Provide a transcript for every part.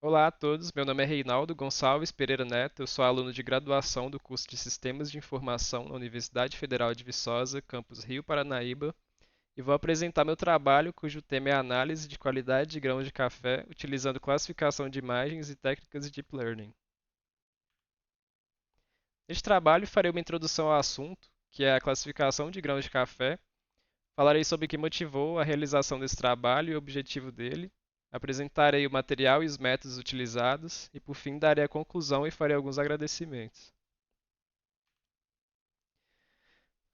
Olá a todos, meu nome é Reinaldo Gonçalves Pereira Neto, eu sou aluno de graduação do curso de Sistemas de Informação na Universidade Federal de Viçosa, campus Rio Paranaíba, e vou apresentar meu trabalho cujo tema é a análise de qualidade de grãos de café utilizando classificação de imagens e técnicas de Deep Learning. Neste trabalho farei uma introdução ao assunto, que é a classificação de grãos de café. Falarei sobre o que motivou a realização desse trabalho e o objetivo dele. Apresentarei o material e os métodos utilizados e, por fim, darei a conclusão e farei alguns agradecimentos.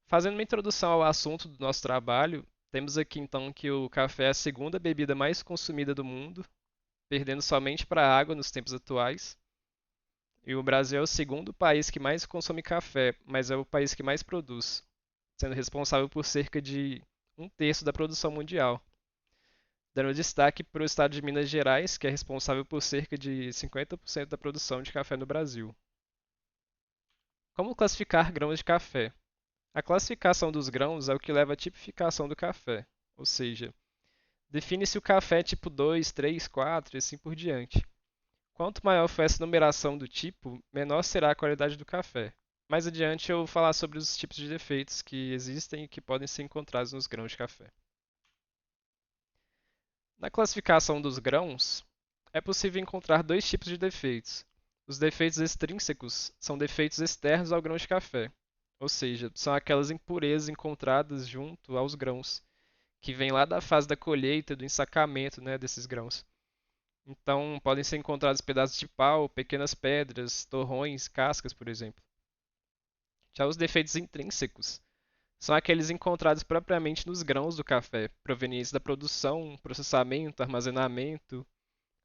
Fazendo uma introdução ao assunto do nosso trabalho, temos aqui então que o café é a segunda bebida mais consumida do mundo, perdendo somente para a água nos tempos atuais. E o Brasil é o segundo país que mais consome café, mas é o país que mais produz, sendo responsável por cerca de um terço da produção mundial. Dando destaque para o estado de Minas Gerais, que é responsável por cerca de 50% da produção de café no Brasil. Como classificar grãos de café? A classificação dos grãos é o que leva à tipificação do café, ou seja, define-se o café tipo 2, 3, 4 e assim por diante. Quanto maior for essa numeração do tipo, menor será a qualidade do café. Mais adiante eu vou falar sobre os tipos de defeitos que existem e que podem ser encontrados nos grãos de café. Na classificação dos grãos, é possível encontrar dois tipos de defeitos. Os defeitos extrínsecos são defeitos externos ao grão de café, ou seja, são aquelas impurezas encontradas junto aos grãos, que vêm lá da fase da colheita, do ensacamento, né, desses grãos. Então, podem ser encontrados pedaços de pau, pequenas pedras, torrões, cascas, por exemplo. Já os defeitos intrínsecos são aqueles encontrados propriamente nos grãos do café, provenientes da produção, processamento, armazenamento,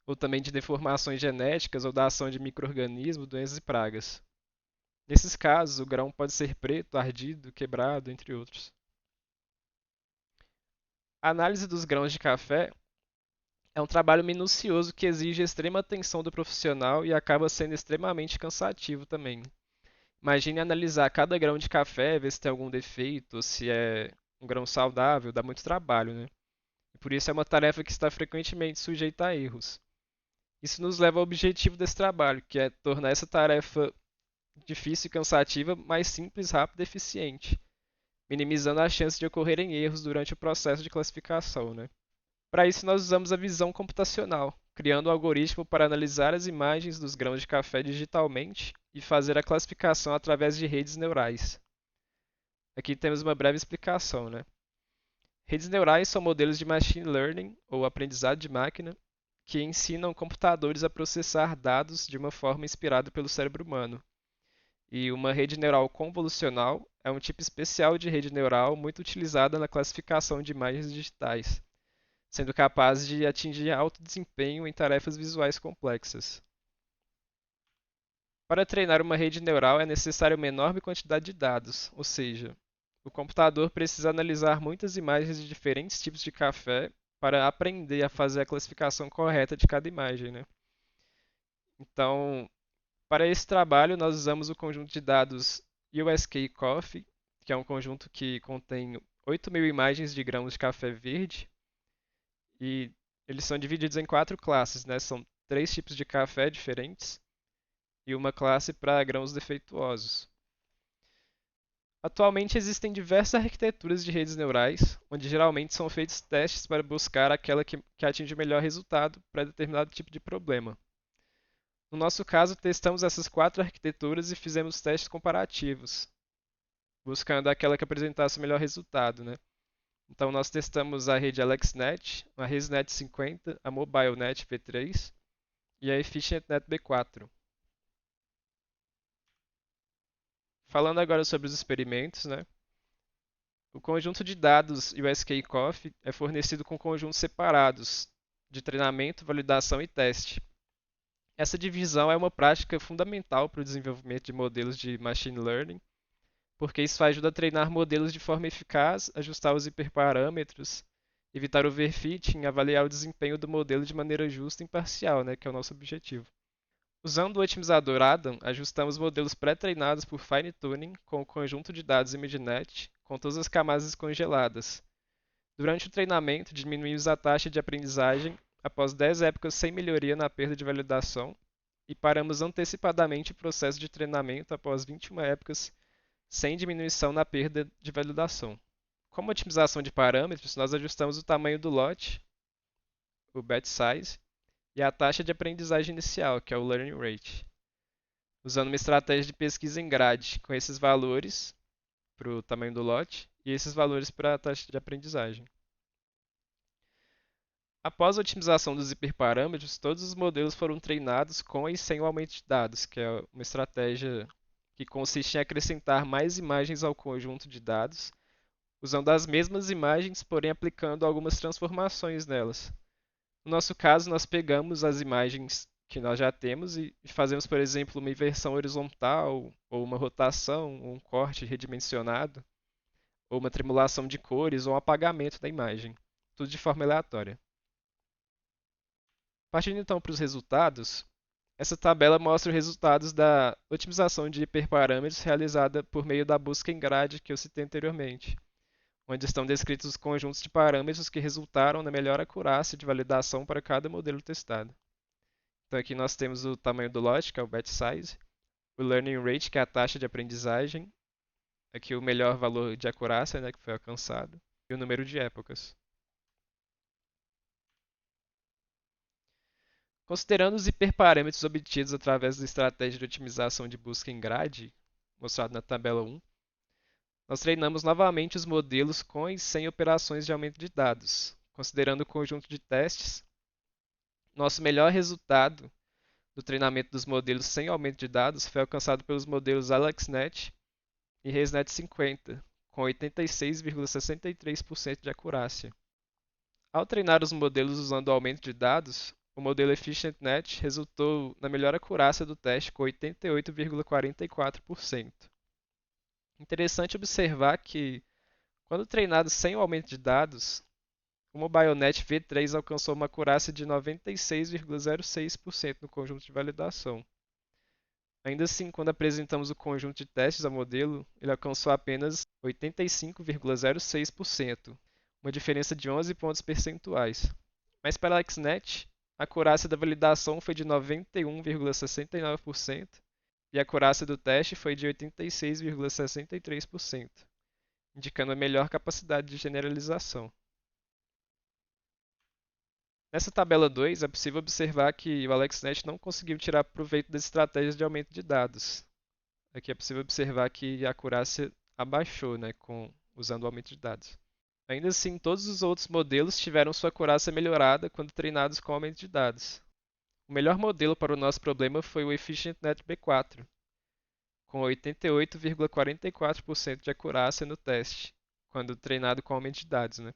ou também de deformações genéticas ou da ação de micro-organismos, doenças e pragas. Nesses casos, o grão pode ser preto, ardido, quebrado, entre outros. A análise dos grãos de café é um trabalho minucioso que exige extrema atenção do profissional e acaba sendo extremamente cansativo também. Imagine analisar cada grão de café, ver se tem algum defeito, ou se é um grão saudável, dá muito trabalho, né? E por isso é uma tarefa que está frequentemente sujeita a erros. Isso nos leva ao objetivo desse trabalho, que é tornar essa tarefa difícil e cansativa mais simples, rápida e eficiente, minimizando a chance de ocorrerem erros durante o processo de classificação, né? Para isso, nós usamos a visão computacional, criando um algoritmo para analisar as imagens dos grãos de café digitalmente e fazer a classificação através de redes neurais. Aqui temos uma breve explicação, né? Redes neurais são modelos de machine learning, ou aprendizado de máquina, que ensinam computadores a processar dados de uma forma inspirada pelo cérebro humano. E uma rede neural convolucional é um tipo especial de rede neural muito utilizada na classificação de imagens digitais, sendo capaz de atingir alto desempenho em tarefas visuais complexas. Para treinar uma rede neural é necessária uma enorme quantidade de dados, ou seja, o computador precisa analisar muitas imagens de diferentes tipos de café para aprender a fazer a classificação correta de cada imagem, né? Então, para esse trabalho, nós usamos o conjunto de dados USK-Coffee, que é um conjunto que contém 8.000 imagens de grãos de café verde, e eles são divididos em quatro classes, né? São três tipos de café diferentes e uma classe para grãos defeituosos. Atualmente existem diversas arquiteturas de redes neurais, onde geralmente são feitos testes para buscar aquela que atinge o melhor resultado para determinado tipo de problema. No nosso caso, testamos essas quatro arquiteturas e fizemos testes comparativos, buscando aquela que apresentasse o melhor resultado, né? Então, nós testamos a rede AlexNet, a ResNet 50, a MobileNet V3 e a EfficientNet B4. Falando agora sobre os experimentos, né? O conjunto de dados USK-Coffee é fornecido com conjuntos separados de treinamento, validação e teste. Essa divisão é uma prática fundamental para o desenvolvimento de modelos de machine learning, porque isso ajuda a treinar modelos de forma eficaz, ajustar os hiperparâmetros, evitar o overfitting, avaliar o desempenho do modelo de maneira justa e imparcial, né, que é o nosso objetivo. Usando o otimizador Adam, ajustamos modelos pré-treinados por fine-tuning com o conjunto de dados ImageNet com todas as camadas congeladas. Durante o treinamento, diminuímos a taxa de aprendizagem após 10 épocas sem melhoria na perda de validação, e paramos antecipadamente o processo de treinamento após 21 épocas sem diminuição na perda de validação. Como otimização de parâmetros, nós ajustamos o tamanho do lote, o batch size, e a taxa de aprendizagem inicial, que é o learning rate, usando uma estratégia de pesquisa em grade, com esses valores para o tamanho do lote e esses valores para a taxa de aprendizagem. Após a otimização dos hiperparâmetros, todos os modelos foram treinados com e sem o aumento de dados, que é uma estratégia que consiste em acrescentar mais imagens ao conjunto de dados, usando as mesmas imagens, porém aplicando algumas transformações nelas. No nosso caso, nós pegamos as imagens que nós já temos e fazemos, por exemplo, uma inversão horizontal, ou uma rotação, ou um corte redimensionado, ou uma tremulação de cores, ou um apagamento da imagem, tudo de forma aleatória. Partindo então para os resultados, essa tabela mostra os resultados da otimização de hiperparâmetros realizada por meio da busca em grade que eu citei anteriormente, onde estão descritos os conjuntos de parâmetros que resultaram na melhor acurácia de validação para cada modelo testado. Então aqui nós temos o tamanho do lote, que é o batch size, o learning rate, que é a taxa de aprendizagem, aqui o melhor valor de acurácia, né, que foi alcançado, e o número de épocas. Considerando os hiperparâmetros obtidos através da estratégia de otimização de busca em grade, mostrado na tabela 1, nós treinamos novamente os modelos com e sem operações de aumento de dados. Considerando o conjunto de testes, nosso melhor resultado do treinamento dos modelos sem aumento de dados foi alcançado pelos modelos AlexNet e ResNet 50, com 86,63% de acurácia. Ao treinar os modelos usando o aumento de dados, o modelo EfficientNet resultou na melhor acurácia do teste com 88,44%. Interessante observar que, quando treinado sem o aumento de dados, o MobileNet V3 alcançou uma acurácia de 96,06% no conjunto de validação. Ainda assim, quando apresentamos o conjunto de testes ao modelo, ele alcançou apenas 85,06%, uma diferença de 11 pontos percentuais. Mas para a AlexNet, a acurácia da validação foi de 91,69% e a acurácia do teste foi de 86,63%, indicando a melhor capacidade de generalização. Nessa tabela 2, é possível observar que o AlexNet não conseguiu tirar proveito das estratégias de aumento de dados. Aqui é possível observar que a acurácia abaixou, né, usando o aumento de dados. Ainda assim, todos os outros modelos tiveram sua acurácia melhorada quando treinados com aumento de dados. O melhor modelo para o nosso problema foi o EfficientNet B4, com 88,44% de acurácia no teste, quando treinado com aumento de dados, né?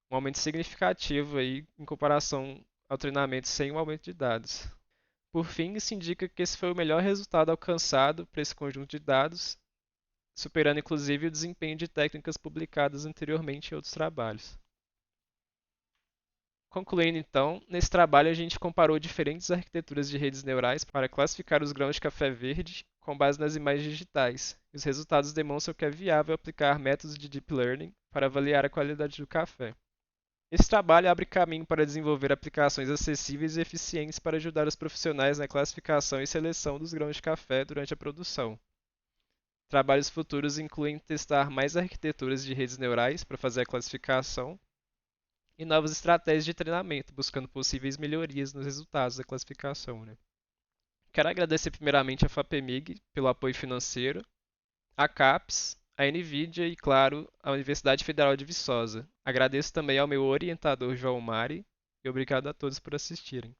Um aumento significativo aí em comparação ao treinamento sem o aumento de dados. Por fim, isso indica que esse foi o melhor resultado alcançado para esse conjunto de dados, superando inclusive o desempenho de técnicas publicadas anteriormente em outros trabalhos. Concluindo então, nesse trabalho a gente comparou diferentes arquiteturas de redes neurais para classificar os grãos de café verde com base nas imagens digitais. E os resultados demonstram que é viável aplicar métodos de deep learning para avaliar a qualidade do café. Esse trabalho abre caminho para desenvolver aplicações acessíveis e eficientes para ajudar os profissionais na classificação e seleção dos grãos de café durante a produção. Trabalhos futuros incluem testar mais arquiteturas de redes neurais para fazer a classificação e novas estratégias de treinamento, buscando possíveis melhorias nos resultados da classificação, né? Quero agradecer primeiramente a FAPEMIG pelo apoio financeiro, a CAPES, a NVIDIA e, claro, a Universidade Federal de Viçosa. Agradeço também ao meu orientador João Mari e obrigado a todos por assistirem.